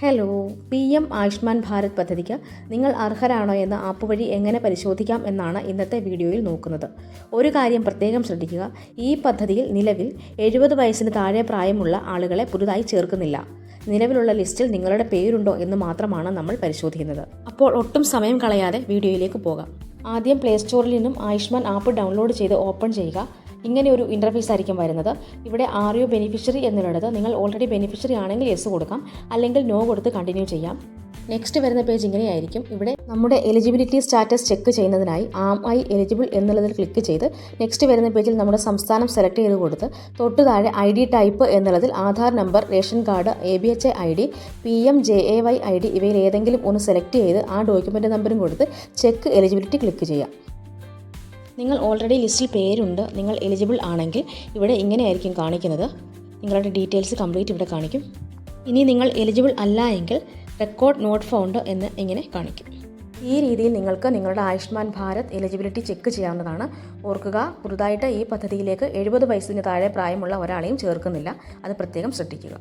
Hello, PM Ayushman Bharat പദ്ധതിക്ക് നിങ്ങൾ അർഹരാണോ എന്ന് ആപ്പ് വഴി എങ്ങനെ പരിശോധിക്കാം എന്നാണ് ഇന്നത്തെ വീഡിയോയിൽ നോക്കുന്നത്. ഒരു കാര്യം പ്രത്യേകം ശ്രദ്ധിക്കുക, ഈ പദ്ധതിയിൽ നിലവിൽ 70 വയസ്സിന് താഴെ പ്രായമുള്ള ആളുകളെ പുതുതായി ചേർക്കുന്നില്ല. നിലവിലുള്ള ലിസ്റ്റിൽ നിങ്ങളുടെ പേരുണ്ടോ എന്ന് മാത്രമാണ് നമ്മൾ പരിശോധിക്കുന്നത്. അപ്പോൾ ഒട്ടും സമയം കളയാതെ വീഡിയോയിലേക്ക് പോകാം. ആദ്യം പ്ലേ സ്റ്റോറിൽ നിന്നും ആയുഷ്മാൻ ആപ്പ് ഡൗൺലോഡ് ചെയ്ത് ഓപ്പൺ ചെയ്യുക. ഇങ്ങനെ ഒരു ഇൻ്റർഫേസ് ആയിരിക്കും വരുന്നത്. ഇവിടെ ആർ യു ബെനിഫിഷ്യറി എന്നുള്ളത് നിങ്ങൾ ഓൾറെഡി ബെനിഫിഷ്യറി ആണെങ്കിൽ യെസ് കൊടുക്കാം, അല്ലെങ്കിൽ നോ കൊടുത്ത് കണ്ടിന്യൂ ചെയ്യാം. നെക്സ്റ്റ് വരുന്ന പേജ് ഇങ്ങനെയായിരിക്കും. ഇവിടെ നമ്മുടെ എലിജിബിലിറ്റി സ്റ്റാറ്റസ് ചെക്ക് ചെയ്യുന്നതിനായി ആം ഐ എലിജിബിൾ എന്നുള്ളതിൽ ക്ലിക്ക് ചെയ്ത് നെക്സ്റ്റ് വരുന്ന പേജിൽ നമ്മുടെ സംസ്ഥാനം സെലക്ട് ചെയ്ത് കൊടുത്ത് തൊട്ടു താഴെ ID ടൈപ്പ് എന്നുള്ളതിൽ Aadhaar number, ration card, ABHA ID, PMJAY ID ഇവയിൽ ഏതെങ്കിലും ഒന്ന് സെലക്ട് ചെയ്ത് ആ ഡോക്യുമെൻ്റ് നമ്പറും കൊടുത്ത് ചെക്ക് എലിജിബിലിറ്റി ക്ലിക്ക് ചെയ്യാം. നിങ്ങൾ ഓൾറെഡി ലിസ്റ്റിൽ പേരുണ്ട്, നിങ്ങൾ എലിജിബിൾ ആണെങ്കിൽ ഇവിടെ ഇങ്ങനെയായിരിക്കും കാണിക്കുന്നത്. നിങ്ങളുടെ ഡീറ്റെയിൽസ് കംപ്ലീറ്റ് ഇവിടെ കാണിക്കും. ഇനി നിങ്ങൾ എലിജിബിൾ അല്ല എങ്കിൽ റെക്കോർഡ് നോട്ട് ഫൗണ്ട് എന്ന് ഇങ്ങനെ കാണിക്കും. ഈ രീതിയിൽ നിങ്ങൾക്ക് നിങ്ങളുടെ ആയുഷ്മാൻ ഭാരത് എലിജിബിലിറ്റി ചെക്ക് ചെയ്യാവുന്നതാണ്. ഓർക്കുക, പുതുതായിട്ട് ഈ പദ്ധതിയിലേക്ക് 70 വയസ്സിന് താഴെ പ്രായമുള്ള ഒരാളെയും ചേർക്കുന്നില്ല. അത് പ്രത്യേകം ശ്രദ്ധിക്കുക.